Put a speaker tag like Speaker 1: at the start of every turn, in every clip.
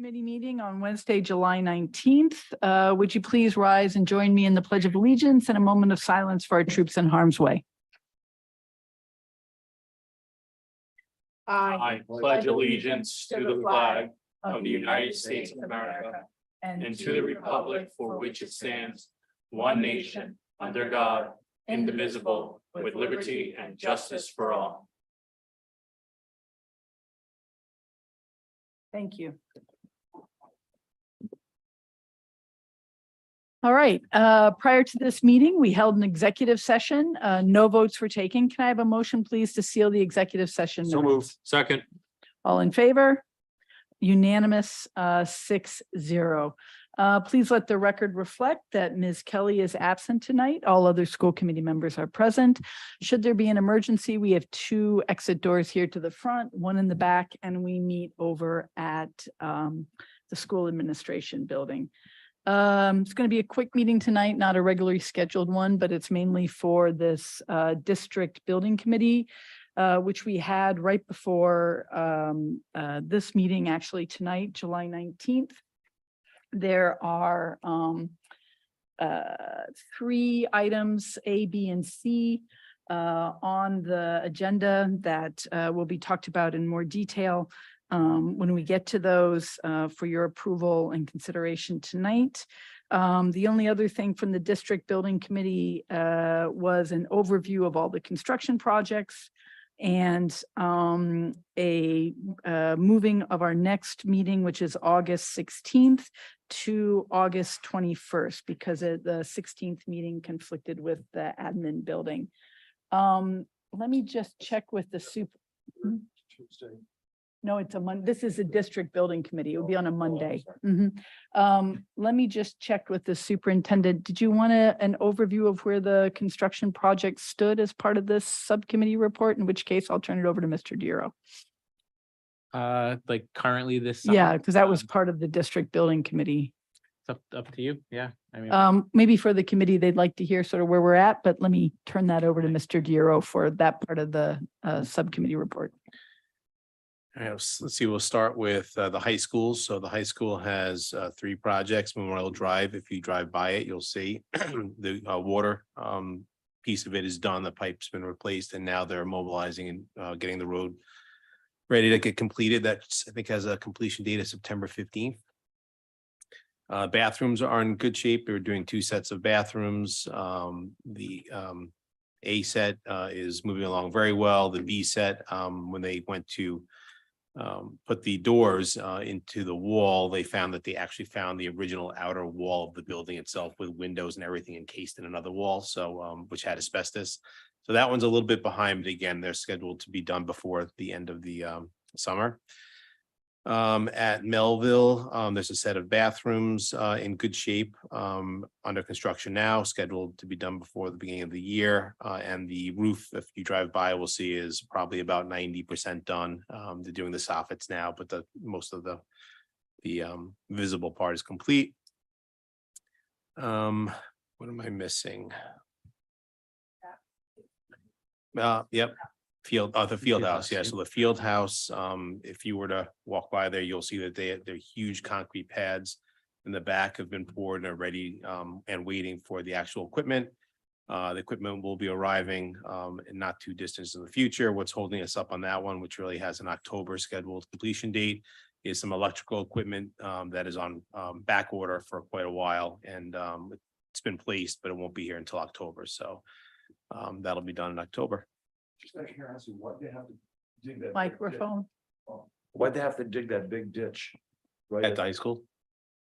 Speaker 1: Committee meeting on Wednesday, July 19th. Would you please rise and join me in the Pledge of Allegiance and a moment of silence for our troops in harm's way?
Speaker 2: I pledge allegiance to the flag of the United States of America and to the republic for which it stands, one nation, under God, indivisible, with liberty and justice for all.
Speaker 1: Thank you. All right, prior to this meeting, we held an executive session. No votes were taken. Can I have a motion, please, to seal the executive session?
Speaker 2: So
Speaker 1: minutes?
Speaker 2: moved. Second.
Speaker 1: All in favor? Unanimous, 6-0. Please let the record reflect that Ms. Kelly is absent tonight. All other school committee members are present. Should there be an emergency, we have 2 exit doors here to the front, 1 in the back, and we meet over at the school administration building. It's going to be a quick meeting tonight, not a regularly scheduled one, but it's mainly for this district building committee, which we had right before this meeting, actually tonight, July 19th. There are 3 items, A, B, and C, on the agenda that will be talked about in more detail when we get to those for your approval and consideration tonight. The only other thing from the district building committee was an overview of all the construction projects and a moving of our next meeting, which is August 16th to August 21st, because the 16th meeting conflicted with the admin building. Let me just check with the
Speaker 2: Tuesday.
Speaker 1: No, it's a Monday. This is a district building committee. It will be on a Monday. Let me just check with the superintendent. Did you want an overview of where the construction project stood as part of this subcommittee report? In which case I'll turn it over to Mr. Diro.
Speaker 3: Like currently this.
Speaker 1: Yeah, because that was part of the district building committee.
Speaker 3: It's up to you. Yeah. I mean,
Speaker 1: Maybe for the committee, they'd like to hear sort of where we're at, but let me turn that over to Mr. Diro for that part of the subcommittee report.
Speaker 4: All right, let's see, we'll start with the high school. So the high school has 3 projects. Memorial Drive, if you drive by it, you'll see the water piece of it is done. The pipe's been replaced and now they're mobilizing and getting the road ready to get completed. That's, I think, has a completion date of September 15th. Bathrooms are in good shape. They're doing 2 sets of bathrooms. The A set is moving along very well. The B set, when they went to put the doors into the wall, they found that they actually found the original outer wall of the building itself with windows and everything encased in another wall, so which had asbestos. So that one's a little bit behind, but again, they're scheduled to be done before the end of the summer. At Melville, there's a set of bathrooms in good shape, under construction now, scheduled to be done before the beginning of the year. And the roof, if you drive by, will see is probably about 90% done. They're doing the soffits now, but most of the visible part is complete. What am I missing? Yep. The field house, yeah. So the field house, if you were to walk by there, you'll see that they're huge concrete pads in the back have been poured and are ready and waiting for the actual equipment. The equipment will be arriving in not too distant in the future. What's holding us up on that one, which really has an October scheduled completion date, is some electrical equipment that is on back order for quite a while, and it's been placed, but it won't be here until October. So that'll be done in October.
Speaker 5: Just out of curiosity, why'd they have to dig that?
Speaker 1: Microphone.
Speaker 5: Why'd they have to dig that big ditch? Right
Speaker 4: At the high school?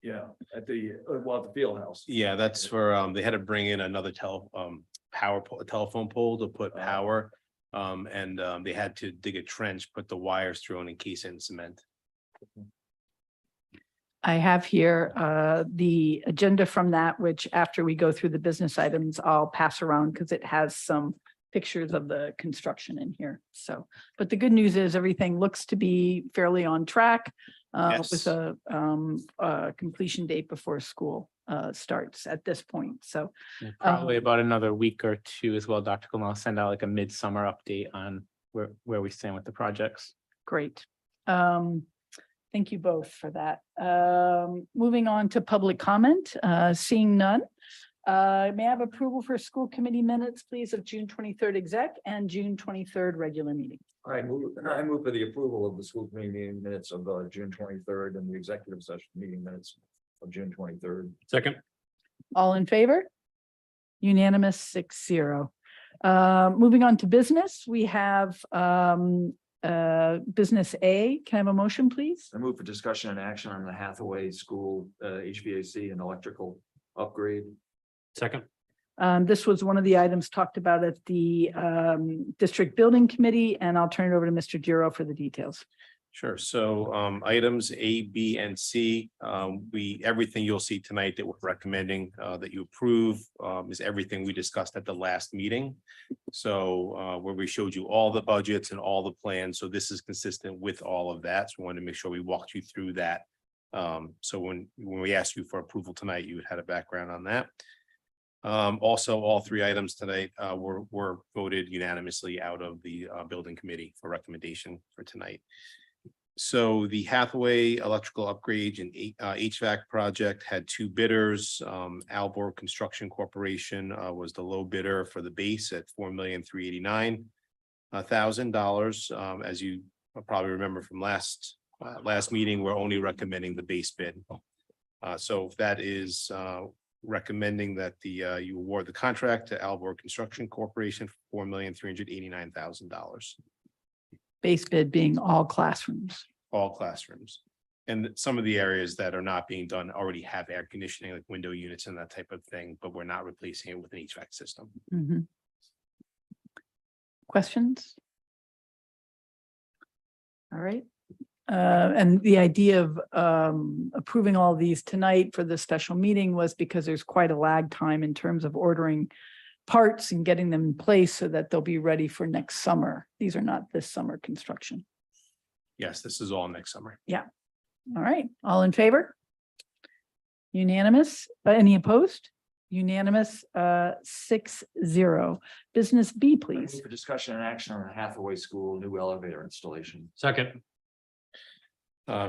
Speaker 5: yeah, at the, well, at the field house.
Speaker 4: Yeah, that's for, they had to bring in another telephone pole to put power. And they had to dig a trench, put the wires through and encase it in cement.
Speaker 1: I have here the agenda from that, which after we go through the business items, I'll pass around because it has some pictures of the construction in here. So, but the good news is everything looks to be fairly on track with
Speaker 4: Yes.
Speaker 1: a completion date before school starts at this point. So
Speaker 3: probably about another week or 2 as well. Dr. Coleman will send out like a midsummer update on where we stand with the projects.
Speaker 1: great. Thank you both for that. Moving on to public comment, seeing none. May I have approval for school committee minutes, please, of June 23rd exec and June 23rd regular meeting?
Speaker 5: I move for the approval of the school committee meeting minutes of June 23rd and the executive session meeting minutes of June 23rd.
Speaker 2: Second.
Speaker 1: All in favor? Unanimous 6-0. Moving on to business, we have business A. Can I have a motion, please?
Speaker 5: I move for discussion and action on the Hathaway School HVAC and electrical upgrade.
Speaker 2: Second.
Speaker 1: This was one of the items talked about at the district building committee, and I'll turn it over to Mr. Giro for the details.
Speaker 4: Sure. So items A, B, and C, everything you'll see tonight that we're recommending that you approve is everything we discussed at the last meeting. So where we showed you all the budgets and all the plans. So this is consistent with all of that. So we wanted to make sure we walked you through that. So when we asked you for approval tonight, you had a background on that. Also, all three items tonight were voted unanimously out of the building committee for recommendation for tonight. So the Hathaway electrical upgrade and HVAC project had two bidders. Albor Construction Corporation was the low bidder for the base at $4,389,000. As you probably remember from last meeting, we're only recommending the base bid. So that is recommending that you award the contract to Albor Construction Corporation for $4,389,000.
Speaker 1: Base bid being all classrooms.
Speaker 4: All classrooms. And some of the areas that are not being done already have air conditioning, like window units and that type of thing, but we're not replacing it with an HVAC system.
Speaker 1: Mhm. Questions? All right. And the idea of approving all these tonight for the special meeting was because there's quite a lag time in terms of ordering parts and getting them in place so that they'll be ready for next summer. These are not this summer construction.
Speaker 4: Yes, this is all next summer.
Speaker 1: All right, all in favor? Unanimous, any opposed? Unanimous, 6-0. Business B,
Speaker 5: I move
Speaker 1: please.
Speaker 5: for discussion and action on the Hathaway School new elevator installation.
Speaker 2: Second.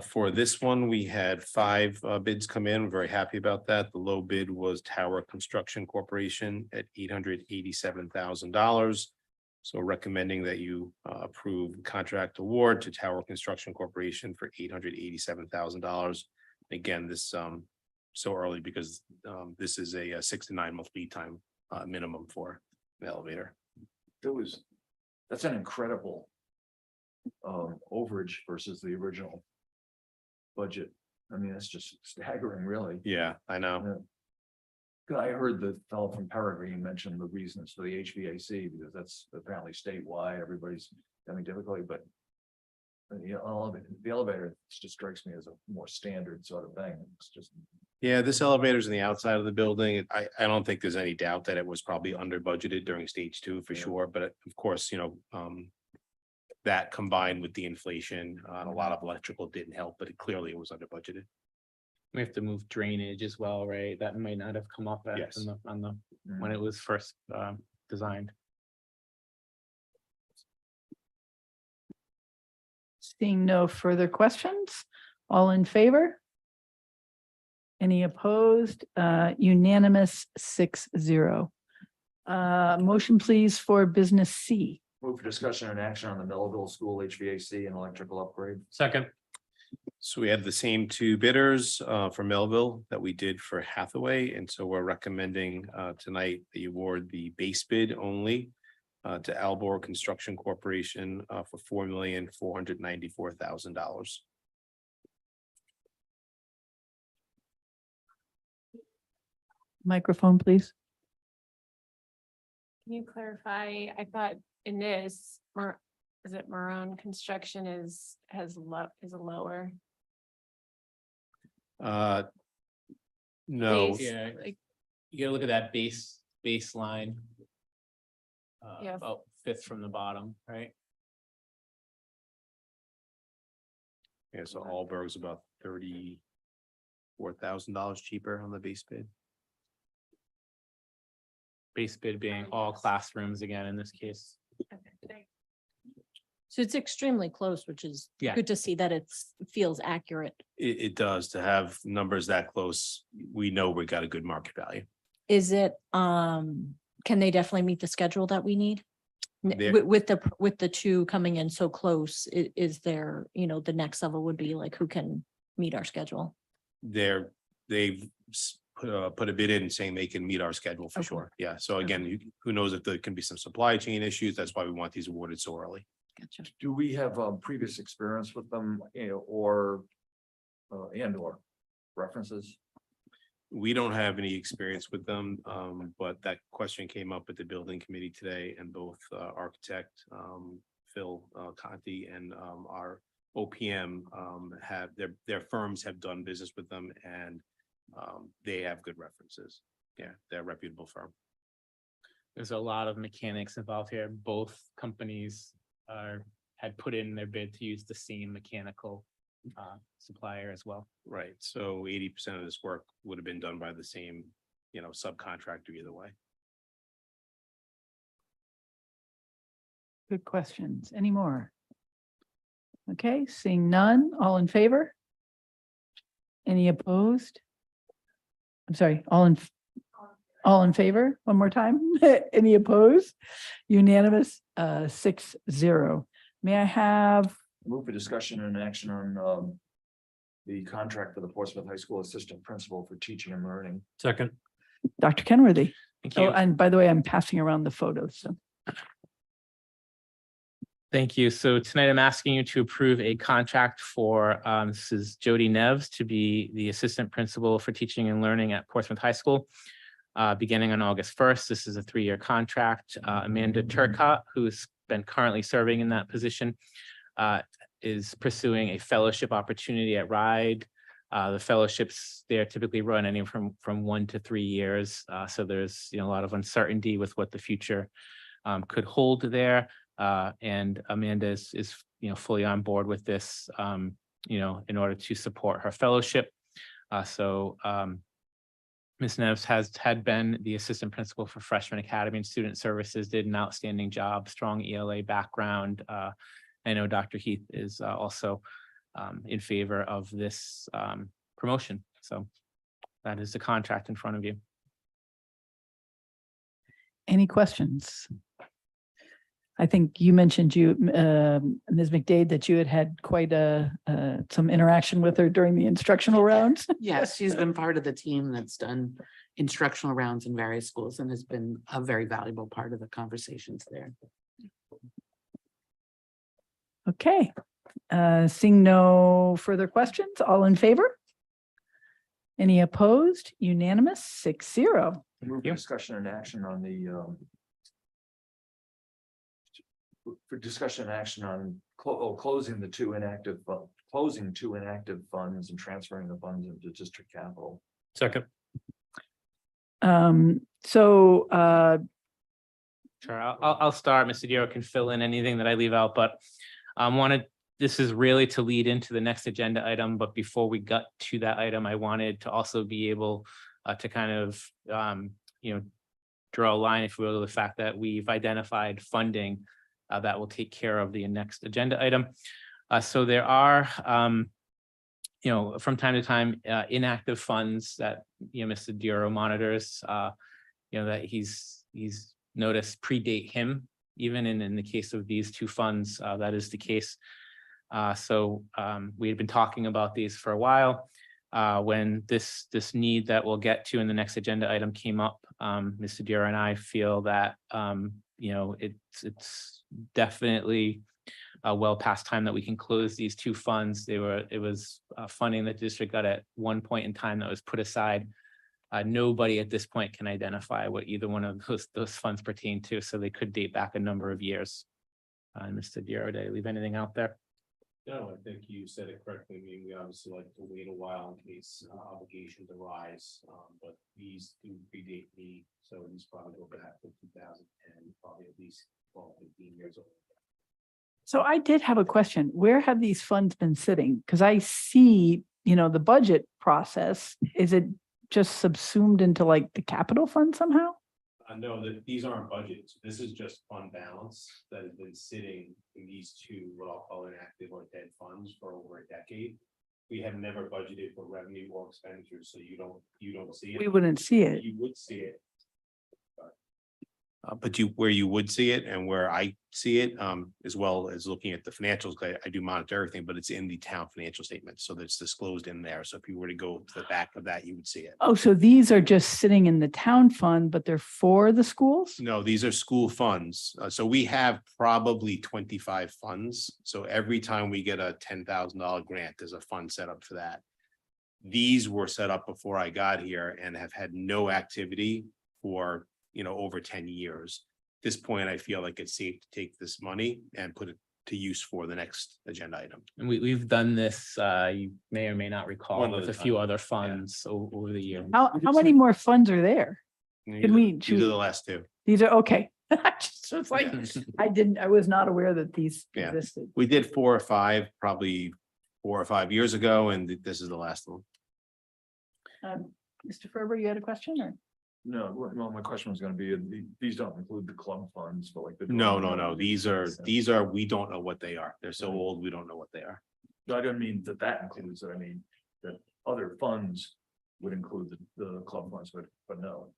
Speaker 4: For this one, we had 5 bids come in. Very happy about that. The low bid was Tower Construction Corporation at $887,000. So recommending that you approve contract award to Tower Construction Corporation for $887,000. Again, this so early because this is a 6 to 9 month lead time minimum for the elevator.
Speaker 5: That's an incredible overage versus the original budget. I mean, it's just staggering, really.
Speaker 4: Yeah, I know.
Speaker 5: I heard the fellow from Peregrine mention the reasons for the HVAC, because that's apparently statewide, everybody's having difficulty, but the elevator just strikes me as a more standard sort of thing. It's just.
Speaker 4: Yeah, this elevator's on the outside of the building. I don't think there's any doubt that it was probably under budgeted during stage 2 for
Speaker 5: Yeah.
Speaker 4: sure, but of course, that combined with the inflation, a lot of electrical didn't help, but it was under budgeted.
Speaker 3: We have to move drainage as well, right? That might not have come up
Speaker 4: Yes.
Speaker 3: when it was first designed.
Speaker 1: Seeing no further questions, all in favor? Any opposed? Unanimous 6-0. Motion please for business C.
Speaker 5: Move for discussion and action on the Millville School HVAC and electrical upgrade.
Speaker 2: Second.
Speaker 4: So we had the same 2 bidders for Melville that we did for Hathaway, and so we're recommending tonight the award the base bid only to Albor Construction Corporation for $4,494,000.
Speaker 1: Microphone, please.
Speaker 6: Can you clarify? I thought in this, is it Marone Construction is lower?
Speaker 4: No,
Speaker 6: Base,
Speaker 3: Yeah.
Speaker 6: like,
Speaker 3: You gotta look at that baseline.
Speaker 6: Yeah.
Speaker 3: About 5th from the bottom, right?
Speaker 4: yeah, so Allberg's about $34,000 cheaper on the base bid.
Speaker 3: Base bid being all classrooms again in this case.
Speaker 6: okay, thanks.
Speaker 7: So it's extremely close, which is
Speaker 3: Yeah.
Speaker 7: good to see that feels accurate.
Speaker 4: It does to have numbers that close. We know we got a good market value.
Speaker 7: Is it, can they definitely meet the schedule that we need?
Speaker 4: They're-
Speaker 7: With the two coming in so close, is there, the next level would be like, who can meet our schedule?
Speaker 4: They've put a bid in saying they can meet our schedule for
Speaker 7: Okay.
Speaker 4: sure. Yeah. So again, who knows if there can be some supply chain issues. That's why we want these awarded so early.
Speaker 7: Gotcha.
Speaker 5: Do we have previous experience with them, or references?
Speaker 4: We don't have any experience with them, but that question came up at the building committee today and both architect Phil Conti and our OPM have their firms have done business with them and they have good references. Yeah, they're a reputable firm.
Speaker 3: There's a lot of mechanics involved here. Both companies had put in their bid to use the same mechanical supplier as well.
Speaker 4: Right. So 80% of this work would have been done by the same, subcontractor either way.
Speaker 1: Good questions. Any more? Okay, seeing none, all in favor? Any opposed? I'm sorry, all in favor, one more time? Any opposed? Unanimous, 6-0. May I have,
Speaker 5: Move for discussion and action on the contract for the Portsmouth High School Assistant Principal for Teaching and Learning.
Speaker 2: Second.
Speaker 1: Dr. Kenworthy?
Speaker 3: Thank
Speaker 1: Oh,
Speaker 3: you.
Speaker 1: and by the way, I'm passing around the photos, so.
Speaker 3: Thank you. So tonight I'm asking you to approve a contract for, this is Jody Neves to be the Assistant Principal for Teaching and Learning at Portsmouth High School. Beginning on August 1st, this is a 3-year contract. Amanda Turcott, who's been currently serving in that position, is pursuing a fellowship opportunity at RIDE. The fellowships, they're typically run anywhere from 1 to 3 years. So there's, a lot of uncertainty with what the future could hold there. And Amanda is fully on board with this, in order to support her fellowship. Ms. Neves had been the assistant principal for Freshman Academy and Student Services, did an outstanding job, strong ELA background. I know Dr. Heath is also in favor of this promotion. So that is the contract in front of you.
Speaker 1: Any questions? I think you mentioned Ms. McDade, that you had quite some interaction with her during the instructional rounds.
Speaker 8: Yes, she's been part of the team that's done instructional rounds in various schools and has been a very valuable part of the conversations there.
Speaker 1: Okay, seeing no further questions, all in favor? Any opposed? Unanimous, 6-0.
Speaker 5: Move for discussion and action on the for discussion and action on closing 2 inactive funds and transferring the funds into district capital.
Speaker 2: Second.
Speaker 1: So,
Speaker 3: Sure, I'll start. Mr. Dior can fill in anything that I leave out, but this is really to lead into the next agenda item. But before we got to that item, I wanted to also be able to kind of, draw a line, if you will, to the fact that we've identified funding that will take care of the next agenda item. So there are, from time to time, inactive funds that, Mr. Dior monitors, that he's noticed predate him, even in the case of these 2 funds, that is the case. So we had been talking about these for a while. When this need that we'll get to in the next agenda item came up, Mr. Dior and I feel that, it's definitely well past time that we can close these 2 funds. It was funding that the district got at one point in time that was put aside. Nobody at this point can identify what either one of those funds pertain to, so they could date back a number of years. Mr. Dior, did I leave anything out there?
Speaker 4: No, I think you said it correctly. I mean, we obviously like to wait a while in case obligations arise, but these do predate me, so these probably go back to 2010, probably at least 12, 15 years old.
Speaker 1: so I did have a question. Where have these funds been sitting? Because I see, the budget process. Is it just subsumed into like the capital fund somehow?
Speaker 4: No, these aren't budgets. This is just fund balance that has been sitting in these two, what I'll call inactive or dead funds for over a decade. We have never budgeted for revenue or expenditures, so you don't see it.
Speaker 1: We wouldn't see it.
Speaker 4: You would see it. But where you would see it and where I see it, as well as looking at the financials, I do monitor everything, but it's in the town financial statement, so that's disclosed in there. So if you were to go to the back of that, you would see it.
Speaker 1: Oh, so these are just sitting in the town fund, but they're for the schools?
Speaker 4: No, these are school funds. So we have probably 25 funds. So every time we get a $10,000 grant, there's a fund set up for that. These were set up before I got here and have had no activity for, over 10 years. At this point, I feel like it's safe to take this money and put it to use for the next agenda item.
Speaker 3: And we've done this, you may or may not recall,
Speaker 4: One
Speaker 3: with
Speaker 4: other
Speaker 3: a few
Speaker 4: time,
Speaker 3: other funds over the year.
Speaker 1: How many more funds are there? Can we
Speaker 4: These
Speaker 1: choose?
Speaker 4: are the last two.
Speaker 1: These are, okay. I just was like, I was not aware that these
Speaker 4: Yeah.
Speaker 1: existed.
Speaker 4: We did 4 or 5, probably 4 or 5 years ago, and this is the last one.
Speaker 1: Mr. Ferber, you had a question or?
Speaker 5: No, well, my question was gonna be, these don't include the club funds, but like the.
Speaker 4: No. These are, we don't know what they are. They're so old, we don't know what they are.
Speaker 5: No, I don't mean that includes it. I mean, that other funds would include the club funds, but no.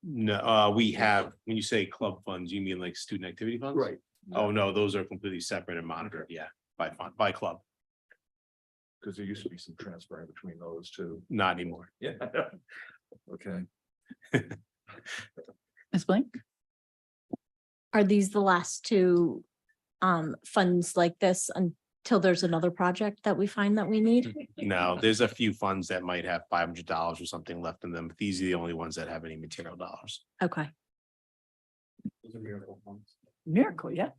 Speaker 4: No, we have, when you say club funds, you mean like student activity funds?
Speaker 5: Right.
Speaker 4: Oh, no, those are completely separate and monitored, yeah, by fund, by club,
Speaker 5: Because there used to be some transfer between those two.
Speaker 4: not anymore.
Speaker 5: Yeah. Okay.
Speaker 1: Ms. Blank?
Speaker 7: Are these the last two funds like this until there's another project that we find that we need?
Speaker 4: No, there's a few funds that might have $500 or something left in them, but these are the only ones that have any material dollars.
Speaker 7: Okay.
Speaker 4: Those are miracle funds.
Speaker 1: Miracle, yeah.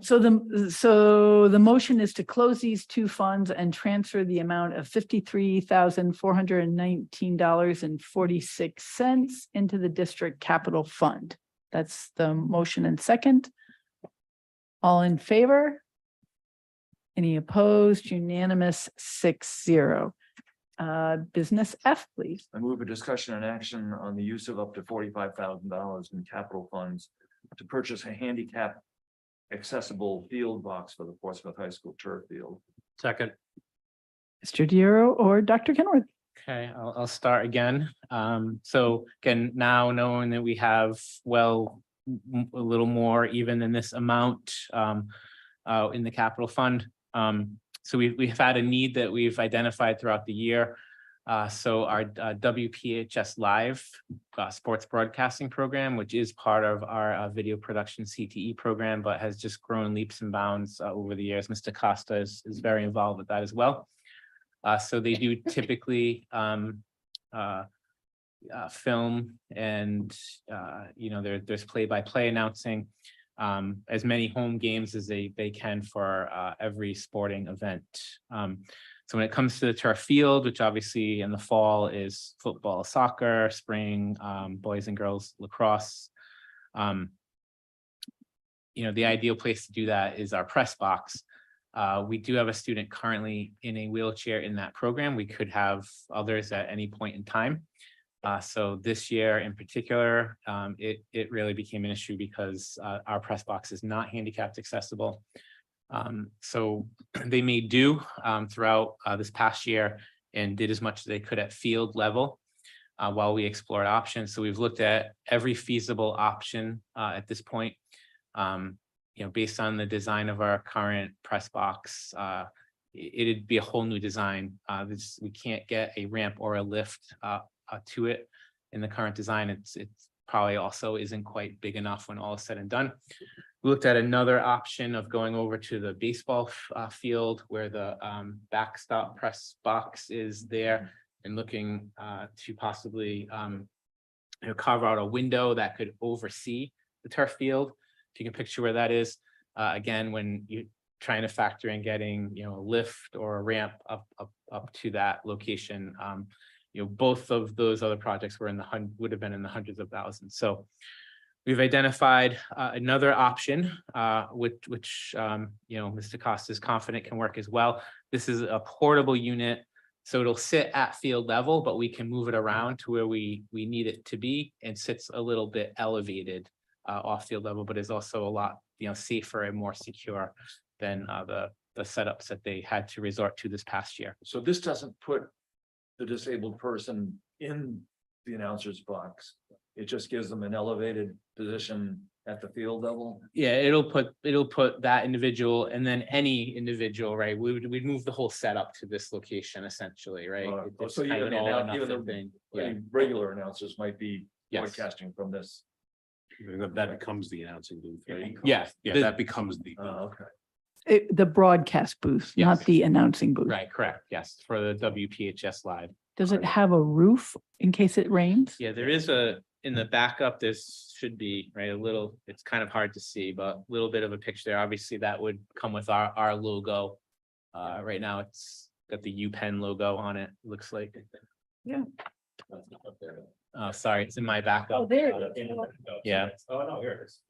Speaker 1: So the motion is to close these two funds and transfer the amount of $53,419.46 into the district capital fund. That's the motion and second. All in favor? Any opposed? Unanimous 6-0. Business F, please.
Speaker 5: I move a discussion and action on the use of up to $45,000 in capital funds to purchase a handicap accessible field box for the Portsmouth High School turf field.
Speaker 4: Second.
Speaker 1: Mr. Diero or Dr. Kenworth?
Speaker 3: Okay, I'll start again. So again, now knowing that we have, well, a little more even than this amount in the capital fund. So we've had a need that we've identified throughout the year. So our WPHS Live sports broadcasting program, which is part of our video production CTE program, but has just grown leaps and bounds over the years. Mr. Costa is very involved with that as well. So they do typically film and there's play-by-play announcing as many home games as they can for every sporting event. So when it comes to the turf field, which obviously in the fall is football, soccer, spring, boys and girls lacrosse. The ideal place to do that is our press box. We do have a student currently in a wheelchair in that program. We could have others at any point in time. So this year in particular, it really became an issue because our press box is not handicapped accessible. So they made do throughout this past year and did as much as they could at field level while we explored options. So we've looked at every feasible option at this point. Based on the design of our current press box, it'd be a whole new design. We can't get a ramp or a lift to it in the current design. It's probably also isn't quite big enough when all is said and done. We looked at another option of going over to the baseball field where the backstop press box is there and looking to possibly carve out a window that could oversee the turf field. If you can picture where that is, again, when you're trying to factor in getting, a lift or a ramp up to that location, both of those other projects were would have been in the hundreds of thousands. So we've identified another option, which Mr. Costa is confident can work as well. This is a portable unit So it'll sit at field level, but we can move it around to where we need it to be and sits a little bit elevated off field level, but is also a lot, safer and more secure than the setups that they had to resort to this past year.
Speaker 5: So this doesn't put the disabled person in the announcer's box. It just gives them an elevated position at the field level.
Speaker 3: Yeah, it'll put that individual and then any individual, right? We'd move the whole setup to this location essentially, right? It's
Speaker 5: So
Speaker 3: kind of
Speaker 5: even
Speaker 3: an all or
Speaker 5: the, even
Speaker 3: nothing
Speaker 5: the
Speaker 3: thing. Yeah,
Speaker 5: any regular announcers might be
Speaker 3: yes,
Speaker 5: broadcasting from this.
Speaker 4: That becomes the announcing booth, right?
Speaker 3: yeah,
Speaker 4: Yeah,
Speaker 3: the-
Speaker 4: that becomes the.
Speaker 5: Okay.
Speaker 1: The broadcast booth, not
Speaker 3: Yes.
Speaker 1: the announcing booth.
Speaker 3: right, correct, yes, for the WPHS live.
Speaker 1: Does it have a roof in case it rains?
Speaker 3: Yeah, there is in the backup, this should be, right, a little, it's kind of hard to see, but a little bit of a picture there. Obviously, that would come with our logo. Right now, it's got the UPenn logo on it, looks like.
Speaker 1: Yeah.
Speaker 3: Oh, sorry, it's in my backup.
Speaker 1: Oh, there it is.
Speaker 3: Yeah.
Speaker 4: Oh, no, here it is.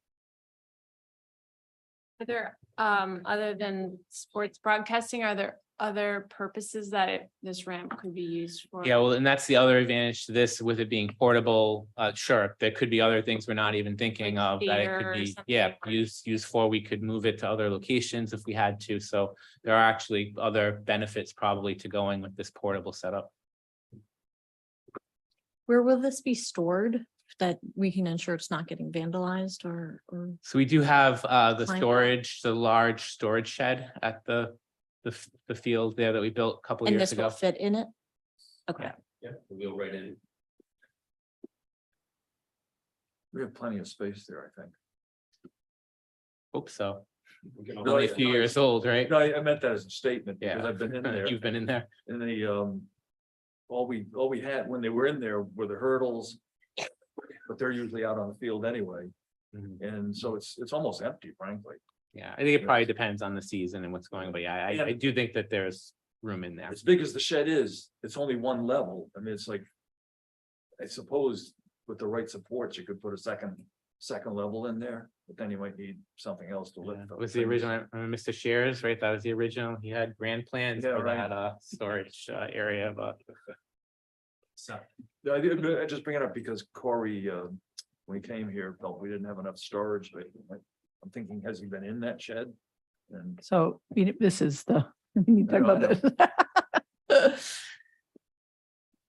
Speaker 6: Are there, other than sports broadcasting, are there other purposes that this ramp could be used for?
Speaker 3: Yeah, well, and that's the other advantage to this, with it being portable. Sure, there could be other things we're not even thinking
Speaker 6: Like
Speaker 3: of that it
Speaker 6: theater
Speaker 3: could
Speaker 6: or
Speaker 3: be,
Speaker 6: something
Speaker 3: yeah,
Speaker 6: like that.
Speaker 3: used for. We could move it to other locations if we had to. So there are actually other benefits probably to going with this portable setup.
Speaker 7: Where will this be stored? That we can ensure it's not getting vandalized or,
Speaker 3: So we do have the
Speaker 7: Fine.
Speaker 3: storage, the large storage shed at the field there that we built a couple
Speaker 7: and
Speaker 3: years
Speaker 7: this will
Speaker 3: ago.
Speaker 7: fit in it? Okay.
Speaker 3: Yeah, the wheel right in.
Speaker 5: We have plenty of space there, I think.
Speaker 3: Hope so.
Speaker 5: Really?
Speaker 3: Only a few years old, right?
Speaker 5: No, I meant that as a statement, because
Speaker 3: Yeah.
Speaker 5: I've been in there.
Speaker 3: You've been in there.
Speaker 5: And all we had when they were in there were the hurdles. But they're usually out on the field anyway,
Speaker 3: Mhm.
Speaker 5: and so it's almost empty, frankly.
Speaker 3: Yeah, I think it probably depends on the season and what's going on, but yeah, I do think that there's room in there.
Speaker 5: As big as the shed is, it's only one level. I mean, it's like. I suppose with the right supports, you could put a second level in there, but then you might need something else to
Speaker 3: Yeah,
Speaker 5: lift. those
Speaker 3: was the
Speaker 5: things.
Speaker 3: original, Mr. Shares, right? That was the original. He had grand plans
Speaker 5: Yeah,
Speaker 3: for
Speaker 5: right.
Speaker 3: that storage area, but. So,
Speaker 5: I just bring it up because Corey, when he came here, felt we didn't have enough storage, but I'm thinking, has he been in that shed? And
Speaker 1: So this is the, we need to talk
Speaker 5: I know,
Speaker 1: about this.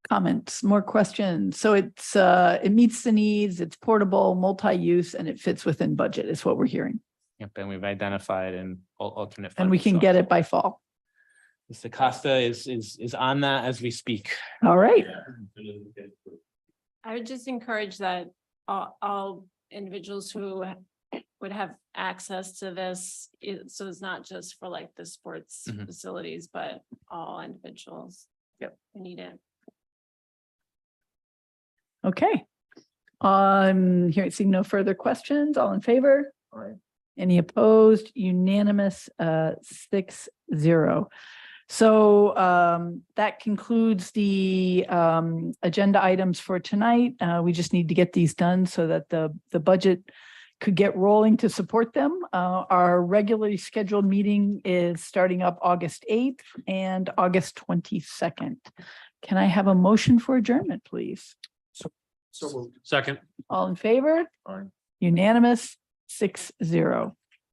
Speaker 1: Comments, more questions. So it meets the needs, it's portable, multi-use, and it fits within budget is what we're hearing.
Speaker 3: yep, and we've identified an alternate.
Speaker 1: And we
Speaker 3: funding
Speaker 1: can get
Speaker 3: source.
Speaker 1: it by fall.
Speaker 3: Mr. Costa is on that as we speak.
Speaker 1: All right.
Speaker 6: I would just encourage that all individuals who would have access to this, so it's not just for like the sports
Speaker 3: Mhm.
Speaker 6: facilities, but all individuals.
Speaker 3: Yep.
Speaker 6: Who need it.
Speaker 1: Okay. Here, seeing no further questions, all in favor?
Speaker 5: Aye.
Speaker 1: Any opposed? Unanimous, 6-0. So that concludes the agenda items for tonight. We just need to get these done so that the budget could get rolling to support them. Our regularly scheduled meeting is starting up August 8th and August 22nd. Can I have a motion for adjournment, please?
Speaker 5: so moved.
Speaker 2: Second.
Speaker 1: All in favor?
Speaker 5: Aye.
Speaker 1: Unanimous, 6-0.